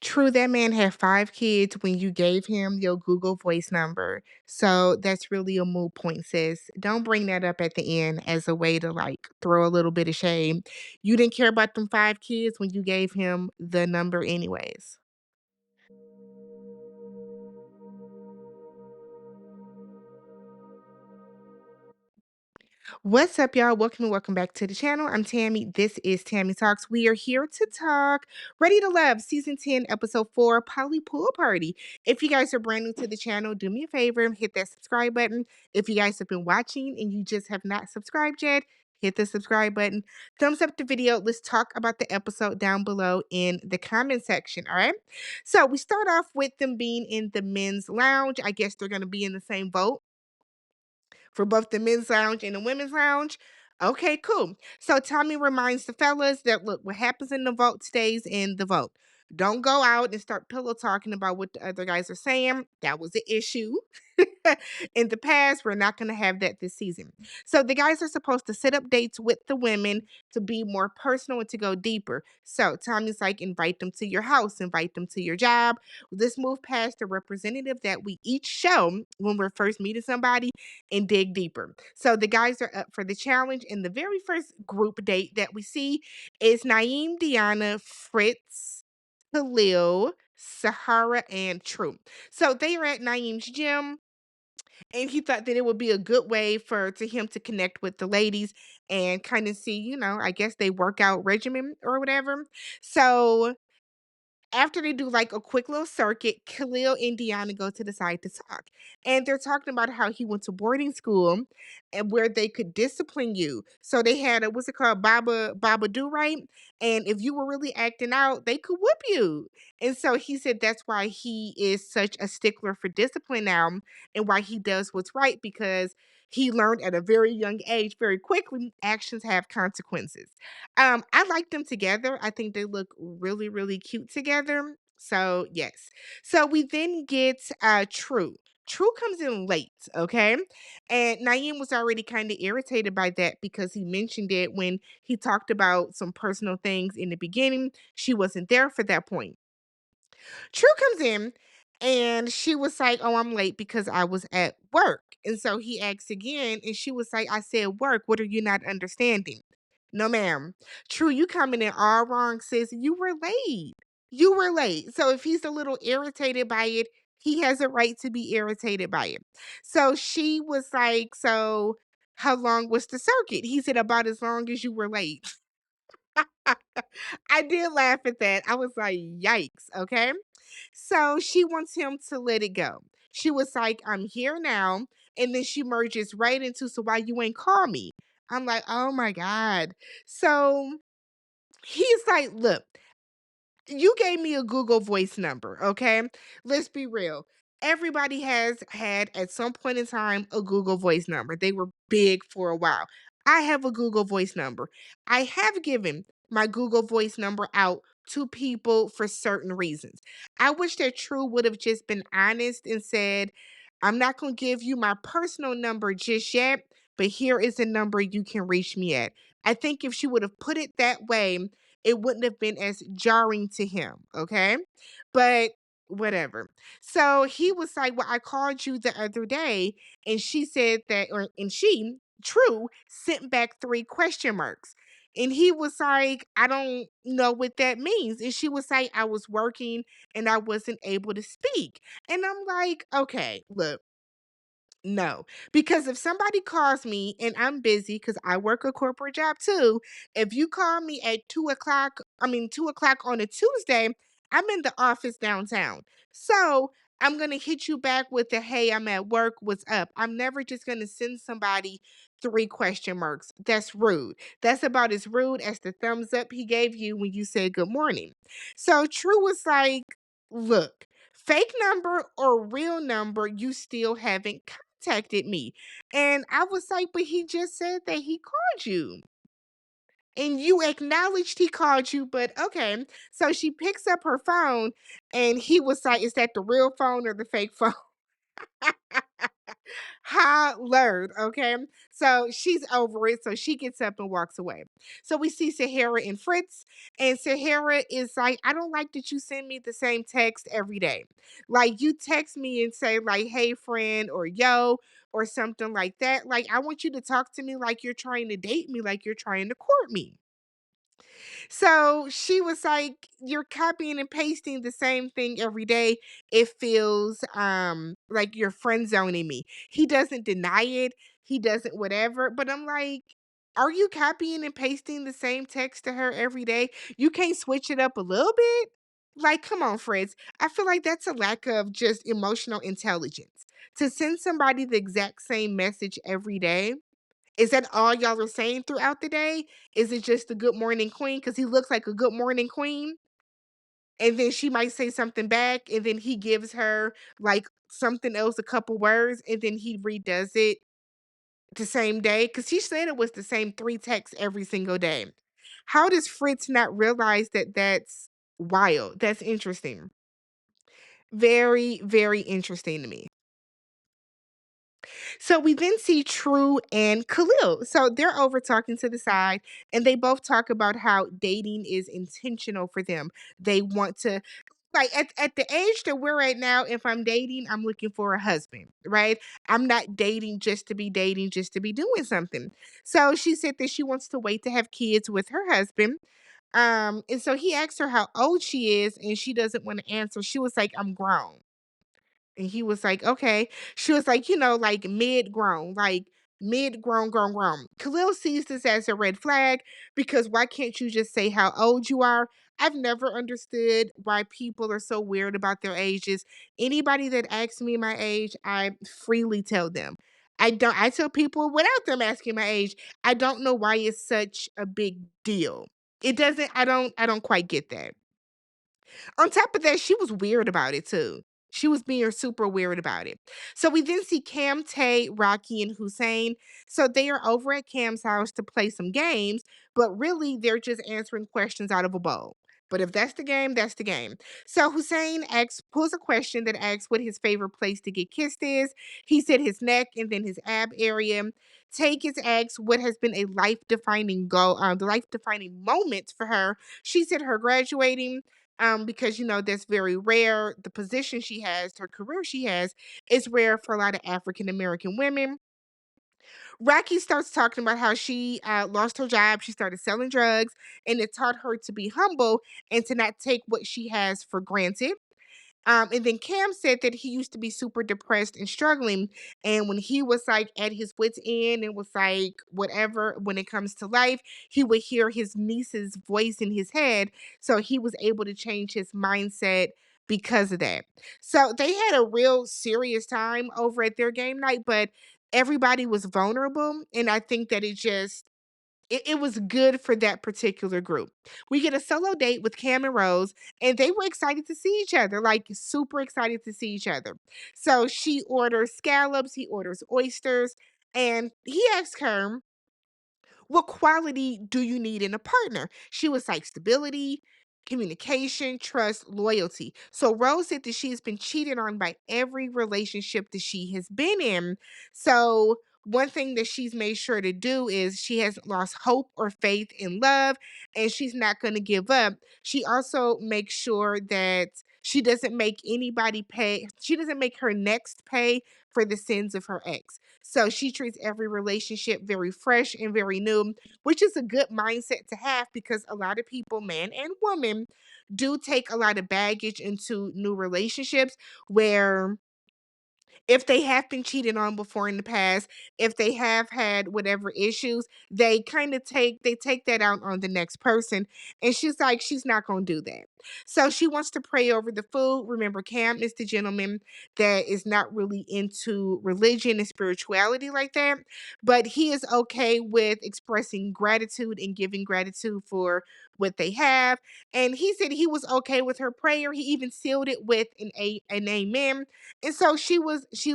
True, that man had 5 kids when you gave him your Google Voice number. So that's really a moot point, sis. Don't bring that up at the end as a way to like throw a little bit of shade. You didn't care about them 5 kids when you gave him the number anyways. What's up, y'all? Welcome and welcome back to the channel. I'm Tammy. This is Tammy Talks. We are here to talk Ready to Love, Season 10, Episode 4, Poly Pool Party. If you guys are brand new to the channel, do me a favor and hit that subscribe button. If you guys have been watching and you just have not subscribed yet, hit the subscribe button. Thumbs up the video. Let's talk about the episode down below in the comment section, all right? So we start off with them being in the men's lounge. I guess they're going to be in the same boat for both the men's lounge and the women's lounge. Okay, cool. So Tommy reminds the fellas that look, what happens in the vote stays in the vote. Don't go out and start pillow talking about what the other guys are saying. That was an issue in the past. We're not going to have that this season. So the guys are supposed to set up dates with the women to be more personal and to go deeper. So Tommy's like, invite them to your house, invite them to your job. Let's move past the representative that we each show when we're first meeting somebody and dig deeper. So the guys are up for the challenge. And the very first group date that we see is Naeem, Deanna, Fritz, Khalil, Sahara, and True. So they are at Naeem's gym, and he thought that it would be a good way for to him to connect with the ladies and kind of see, I guess they workout regimen or whatever. So after they do like a quick little circuit, Khalil and Deanna go to the side to talk. And they're talking about how he went to boarding school and where they could discipline you. So they had a what's it called? Baba do right. And if you were really acting out, they could whoop you. And so he said that's why he is such a stickler for discipline now and why he does what's right because he learned at a very young age, very quickly, actions have consequences. I like them together. I think they look really, really cute together. So yes. So we then get True. True comes in late, okay? And Naeem was already kind of irritated by that because he mentioned it when he talked about some personal things in the beginning. She wasn't there for that point. True comes in and she was like, "Oh, I'm late because I was at work." And so he asks again, and she was like, "I said work. What are you not understanding?" No, ma'am. True, you coming in all wrong, sis. You were late. You were late. So if he's a little irritated by it, he has a right to be irritated by it. So she was like, "So how long was the circuit?" He said, "About as long as you were late." I did laugh at that. I was like, yikes. Okay. So she wants him to let it go. She was like, "I'm here now." And then she merges right into, "So why you ain't call me?" I'm like, oh my God. So he's like, "Look, you gave me a Google Voice number, okay? Let's be real. Everybody has had at some point in time a Google Voice number. They were big for a while. I have a Google Voice number. I have given my Google Voice number out to people for certain reasons. I wish that True would have just been honest and said, I'm not going to give you my personal number just yet, but here is a number you can reach me at. I think if she would have put it that way, it wouldn't have been as jarring to him, okay? But whatever. So he was like, "Well, I called you the other day," and she said that, and she, True, sent back 3 question marks. And he was like, "I don't know what that means." And she was like, "I was working and I wasn't able to speak." And I'm like, okay, look, no, because if somebody calls me and I'm busy, because I work a corporate job too, if you call me at 2 o'clock, 2 o'clock on a Tuesday, I'm in the office downtown. So I'm going to hit you back with the, "Hey, I'm at work. What's up?" I'm never just going to send somebody 3 question marks. That's rude. That's about as rude as the thumbs up he gave you when you said good morning. So True was like, "Look, fake number or real number, you still haven't contacted me." And I was like, "But he just said that he called you. And you acknowledged he called you, but okay." So she picks up her phone and he was like, "Is that the real phone or the fake phone?" Hollered, okay? So she's over it. So she gets up and walks away. So we see Sahara and Fritz, and Sahara is like, I don't like that you send me the same text every day. Like you text me and say, like, hey friend, or yo, or something like that. Like, I want you to talk to me like you're trying to date me, like you're trying to court me. So she was like, "You're copying and pasting the same thing every day. It feels like you're friend zoning me." He doesn't deny it. He doesn't whatever. But I'm like, are you copying and pasting the same text to her every day? You can't switch it up a little bit? Like, come on, Fritz. I feel like that's a lack of just emotional intelligence. To send somebody the exact same message every day, is that all y'all are saying throughout the day? Is it just the good morning queen? Because he looks like a good morning queen. And then she might say something back, and then he gives her like something else, a couple words, and then he redoes it the same day. Because he said it was the same three texts every single day. How does Fritz not realize that that's wild? That's interesting. Very, very interesting to me. So we then see True and Khalil. So they're over talking to the side, and they both talk about how dating is intentional for them. They want to, like, at the age that we're at now, if I'm dating, I'm looking for a husband, right? I'm not dating, just to be doing something. So she said that she wants to wait to have kids with her husband. And so he asked her how old she is, and she doesn't want to answer. She was like, I'm grown. And he was like, "Okay." She was like, like mid-grown, grown. Khalil sees this as a red flag because why can't you just say how old you are? I've never understood why people are so weird about their ages. Anybody that asks me my age, I freely tell them. I tell people without them asking my age. I don't know why it's such a big deal. It doesn't I don't quite get that. On top of that, she was weird about it too. She was being super weird about it. So we then see Cam, Tay, Rocky, and Hussein. So they are over at Cam's house to play some games, but really they're just answering questions out of a bowl. But if that's the game, that's the game. So Hussein pulls a question that asks what his favorite place to get kissed is. He said his neck and then his ab area. Take is asked what has been a life defining goal, the life defining moment for her. She said her graduating, because that's very rare. The position she has, her career she has, is rare for a lot of African American women. Rocky starts talking about how she lost her job. She started selling drugs, and it taught her to be humble and to not take what she has for granted. And then Cam said that he used to be super depressed and struggling. And when he was like at his wits' end and was like, whatever, when it comes to life, he would hear his niece's voice in his head. So he was able to change his mindset because of that. So they had a real serious time over at their game night, but everybody was vulnerable. And I think that it was good for that particular group. We get a solo date with Cam and Rose, and they were excited to see each other, like super excited to see each other. So she orders scallops, he orders oysters, and he asks her, what quality do you need in a partner? She was like stability, communication, trust, loyalty. So Rose said that she has been cheated on by every relationship that she has been in. So one thing that she's made sure to do is she hasn't lost hope or faith in love, and she's not going to give up. She also makes sure that she doesn't make anybody pay, she doesn't make her next pay for the sins of her ex. So she treats every relationship very fresh and very new, which is a good mindset to have because a lot of people, man and woman, do take a lot of baggage into new relationships where if they have been cheated on before in the past, if they have had whatever issues, they kind of take that out on the next person. And she's like, she's not gonna do that. So she wants to pray over the food. Remember, Cam is the gentleman that is not really into religion and spirituality like that, but he is okay with expressing gratitude and giving gratitude for what they have. And he said he was okay with her prayer. He even sealed it with an amen, and so she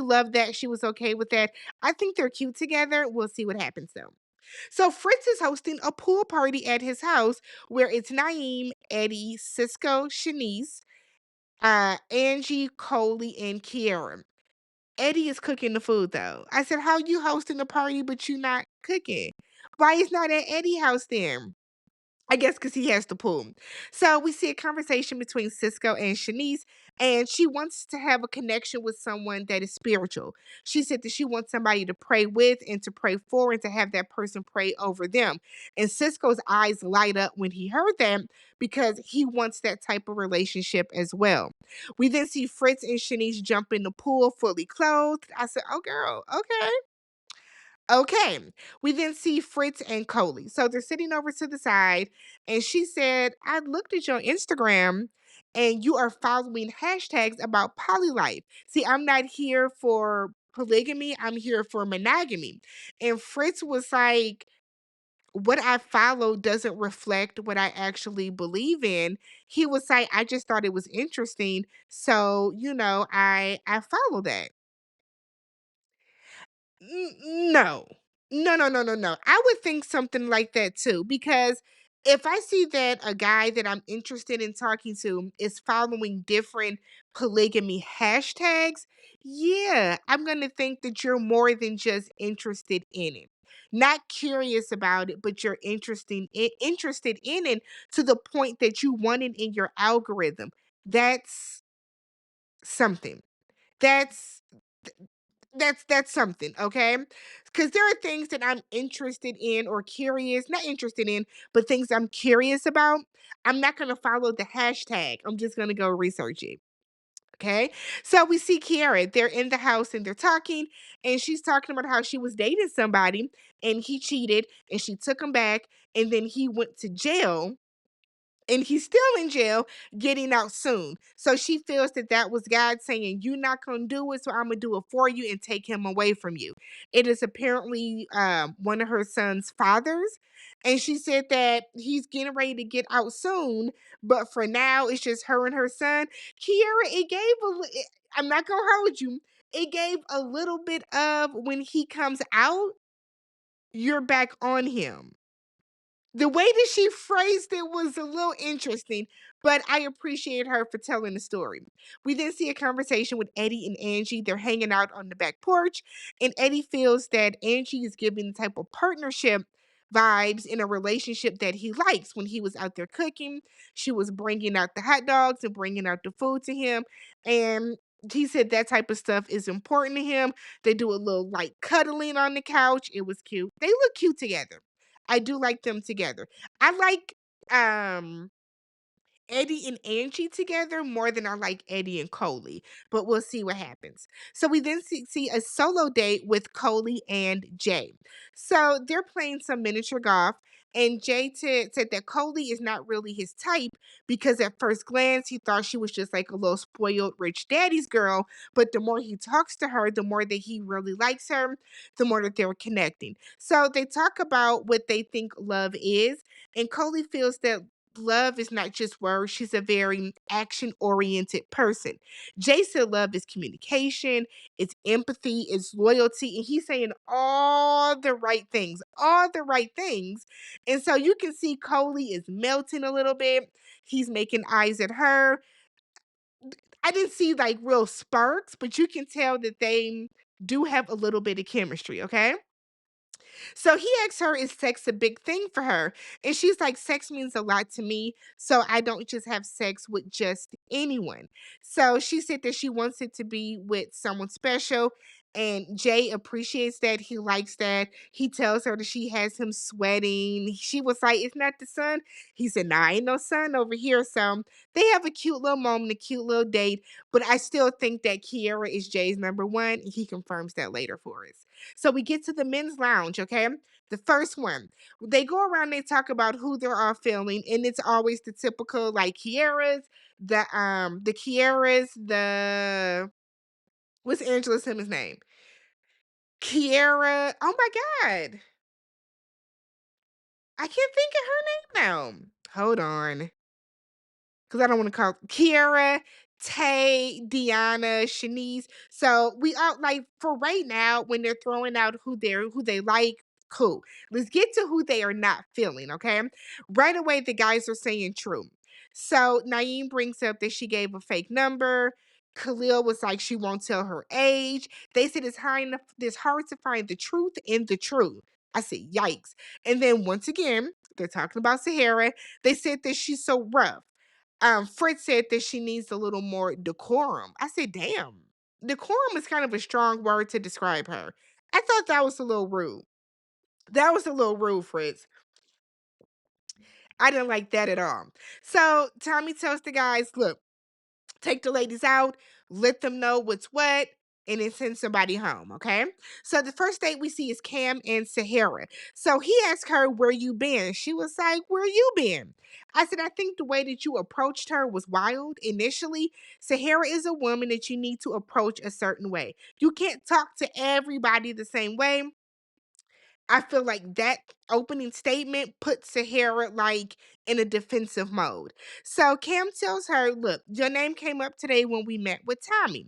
loved that. She was okay with that. I think they're cute together. We'll see what happens though. So Fritz is hosting a pool party at his house where it's Naeem, Eddie, Cisco, Shanice, Angie, Coley, and Kiara. Eddie is cooking the food though. I said, how you hosting the party but you not cooking? Why is not at Eddie house then? I guess because he has the pool. So we see a conversation between Cisco and Shanice, and she wants to have a connection with someone that is spiritual. She said that she wants somebody to pray with and to pray for and to have that person pray over them. And Cisco's eyes light up when he heard that because he wants that type of relationship as well. We then see Fritz and Shanice jump in the pool fully clothed. I said, oh, girl, okay. Okay. We then see Fritz and Coley. So they're sitting over to the side, and she said, I looked at your Instagram and you are following hashtags about polylife. See, I'm not here for polygamy, I'm here for monogamy. And Fritz was like, what I follow doesn't reflect what I actually believe in. He was like, I just thought it was interesting. So, I follow that. No. No, no, no, no, no. I would think something like that too, because if I see that a guy that I'm interested in talking to is following different polygamy hashtags, yeah, I'm going to think that you're more than just interested in it. Not curious about it, but you're interested in it to the point that you want it in your algorithm. That's something. That's that's something, okay? Because there are things that I'm interested in or curious, not interested in, but things I'm curious about. I'm not going to follow the hashtag. I'm just going to go research it. Okay. So we see Kiara. They're in the house and they're talking, and she's talking about how she was dating somebody and he cheated and she took him back, and then he went to jail and he's still in jail, getting out soon. So she feels that that was God saying, you're not going to do it, so I'm going to do it for you and take him away from you. It is apparently one of her son's fathers. And she said that he's getting ready to get out soon, but for now, it's just her and her son. Kiara, I'm not going to hold you. It gave a little bit of when he comes out, you're back on him. The way that she phrased it was a little interesting, but I appreciate her for telling the story. We then see a conversation with Eddie and Angie. They're hanging out on the back porch, and Eddie feels that Angie is giving the type of partnership vibes in a relationship that he likes. When he was out there cooking, she was bringing out the hot dogs and bringing out the food to him, and he said that type of stuff is important to him. They do a little like cuddling on the couch. It was cute. They look cute together. I do like them together. I like um Eddie and Angie together more than I like Eddie and Coley, but we'll see what happens. So we then see a solo date with Coley and Jay. So they're playing some miniature golf, and said that Coley is not really his type because at first glance he thought she was just like a little spoiled rich daddy's girl. But the more he talks to her, the more that he really likes her, the more that they're connecting. So they talk about what they think love is, and Coley feels that love is not just words. She's a very action oriented person. Jay said love is communication, it's empathy, it's loyalty. And he's saying all the right things, all the right things. And so you can see Coley is melting a little bit. He's making eyes at her. I didn't see like real sparks, but you can tell that they do have a little bit of chemistry, okay? So he asks her, is sex a big thing for her? And she's like, sex means a lot to me. So I don't just have sex with just anyone. So she said that she wants it to be with someone special. And Jay appreciates that. He likes that. He tells her that she has him sweating. She was like, it's not the sun. He said, nah, ain't no sun over here. So they have a cute little moment, a cute little date. But I still think that Kiara is Jay's number one. And he confirms that later for us. So we get to the men's lounge, okay? The first one. They go around, they talk about who they're all feeling, and it's always the typical like the what's Angela Simmons' name? Kiara. Oh my God. I can't think of her name now. Hold on. Because I don't want to call Kiara, Tay, Deanna, Shanice. So we are like for right now, when they're throwing out who they like, cool. Let's get to who they are not feeling, okay? Right away, the guys are saying true. So Naeem brings up that she gave a fake number. Khalil was like, she won't tell her age. They said it's hard to find the truth in the truth. I said, yikes. And then once again, they're talking about Sahara. They said that she's so rough. Fritz said that she needs a little more decorum. I said, damn. Decorum is kind of a strong word to describe her. I thought that was a little rude. That was a little rude, Fritz. I didn't like that at all. So Tommy tells the guys, look, take the ladies out, let them know what's what, and then send somebody home, okay? So the first date we see is Cam and Sahara. So he asked her, where you been? She was like, where you been? I said, I think the way that you approached her was wild initially. Sahara is a woman that you need to approach a certain way. You can't talk to everybody the same way. I feel like that opening statement puts Sahara like in a defensive mode. So Cam tells her, look, your name came up today when we met with Tommy.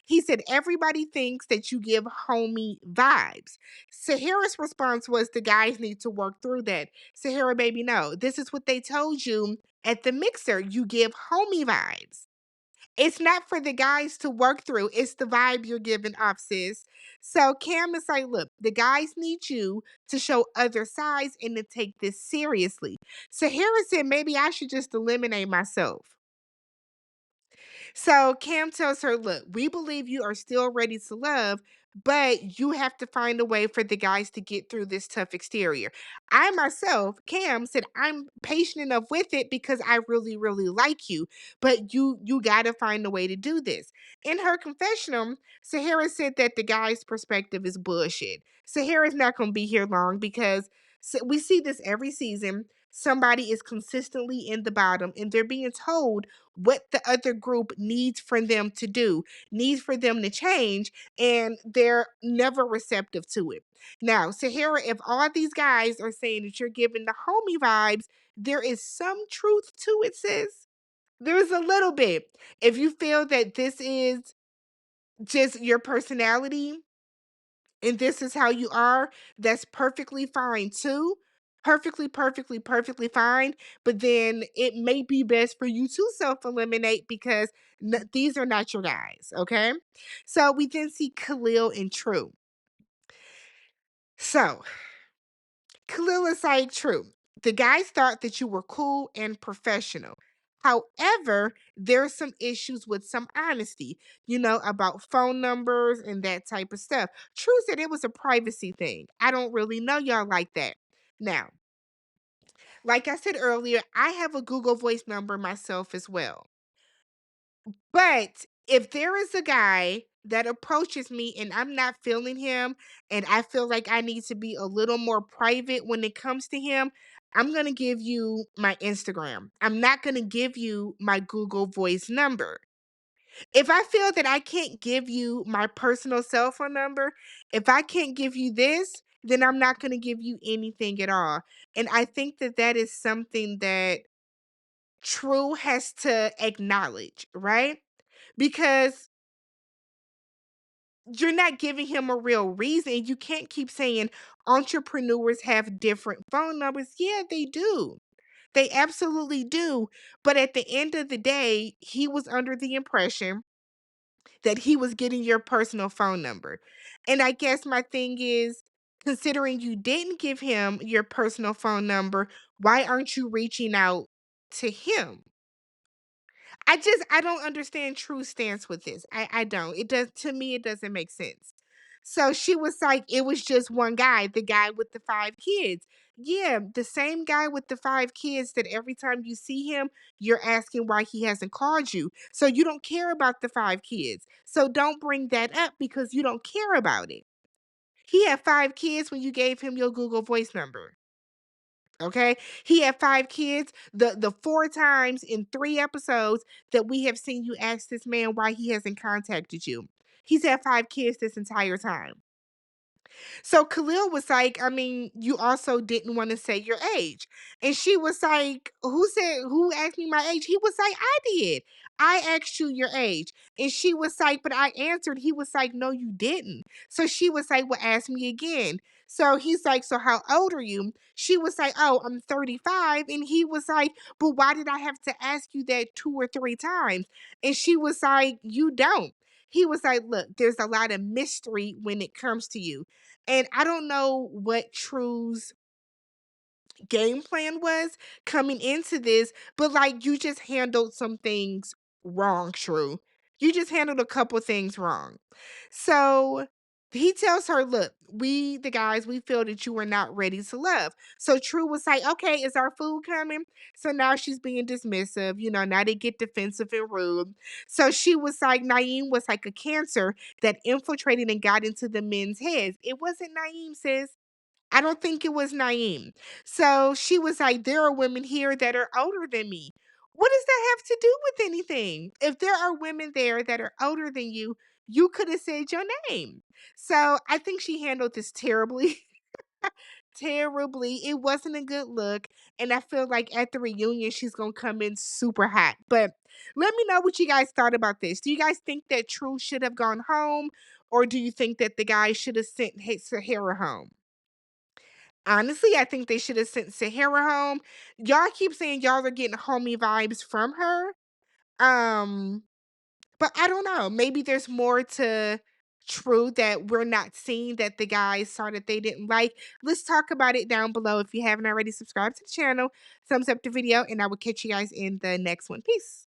He said, everybody thinks that you give homie vibes. Sahara's response was, the guys need to work through that. Sahara, baby, no. This is what they told you at the mixer. You give homie vibes. It's not for the guys to work through. It's the vibe you're giving off, sis. So Cam is like, look, the guys need you to show other sides and to take this seriously. So Harris said, maybe I should just eliminate myself. So Cam tells her, look, we believe you are still ready to love, but you have to find a way for the guys to get through this tough exterior. I myself, Cam said, I'm patient enough with it because I really, really like you, but you gotta find a way to do this. In her confessional, Sahara said that the guy's perspective is bullshit. Sahara's not gonna be here long because we see this every season. Somebody is consistently in the bottom and they're being told what the other group needs for them to do, needs for them to change, and they're never receptive to it. Now, Sahara, if all these guys are saying that you're giving the homie vibes, there is some truth to it, sis. There's a little bit. If you feel that this is just your personality, and this is how you are, that's perfectly fine too. Perfectly fine. But then it may be best for you to self eliminate because these are not your guys. Okay. So we then see Khalil and True. So Khalil is like, True. The guys thought that you were cool and professional. However, there's some issues with some honesty, about phone numbers and that type of stuff. True said it was a privacy thing. I don't really know y'all like that. Now, like I said earlier, I have a Google Voice number myself as well. But if there is a guy that approaches me and I'm not feeling him and I feel like I need to be a little more private when it comes to him, I'm going to give you my Instagram. I'm not going to give you my Google Voice number. If I feel that I can't give you my personal cell phone number, if I can't give you this, then I'm not going to give you anything at all. And I think that that is something that True has to acknowledge, right? Because you're not giving him a real reason. You can't keep saying entrepreneurs have different phone numbers. Yeah, they do. They absolutely do. But at the end of the day, he was under the impression that he was getting your personal phone number. And I guess my thing is, considering you didn't give him your personal phone number, why aren't you reaching out to him? I don't understand True's stance with this. I don't. It does to me it doesn't make sense. So she was like, it was just one guy, the guy with the 5 kids. Yeah, the same guy with the 5 kids that every time you see him, you're asking why he hasn't called you. So you don't care about the 5 kids. So don't bring that up because you don't care about it. He had 5 kids when you gave him your Google Voice number. Okay. He had 5 kids. The 4 times in 3 episodes that we have seen you ask this man why he hasn't contacted you. He's had 5 kids this entire time. So Khalil was like, I mean, you also didn't want to say your age. And she was like, who asked me my age? He was like, I did. I asked you your age. And she was like, but I answered. He was like, no, you didn't. So she was like, well, ask me again. So he's like, "So how old are you?" She was like, "Oh, I'm 35." And he was like, "But why did I have to ask you that 2 or 3 times?" And she was like, "You don't." He was like, "Look, there's a lot of mystery when it comes to you." And I don't know what True's game plan was coming into this, but like you just handled some things wrong, True. You just handled a couple things wrong. So he tells her, "Look, we, the guys, we feel that you are not ready to love." So True was like, "Okay, is our food coming?" So now she's being dismissive. Now they get defensive and rude. So she was like, Naeem was like a cancer that infiltrated and got into the men's heads. It wasn't Naeem, sis. I don't think it was Naeem. So she was like, "There are women here that are older than me." What does that have to do with anything? If there are women there that are older than you could have said your name. So I think she handled this terribly. Terribly. It wasn't a good look. And I feel like at the reunion, she's going to come in super hot. But let me know what you guys thought about this. Do you guys think that True should have gone home? Or do you think that the guy should have sent Sahara home? Honestly, I think they should have sent Sahara home. Y'all keep saying y'all are getting homey vibes from her. Um, but I don't know. Maybe there's more to True that we're not seeing that the guys saw that they didn't like. Let's talk about it down below. If you haven't already subscribed to the channel, thumbs up the video, and I will catch you guys in the next one. Peace.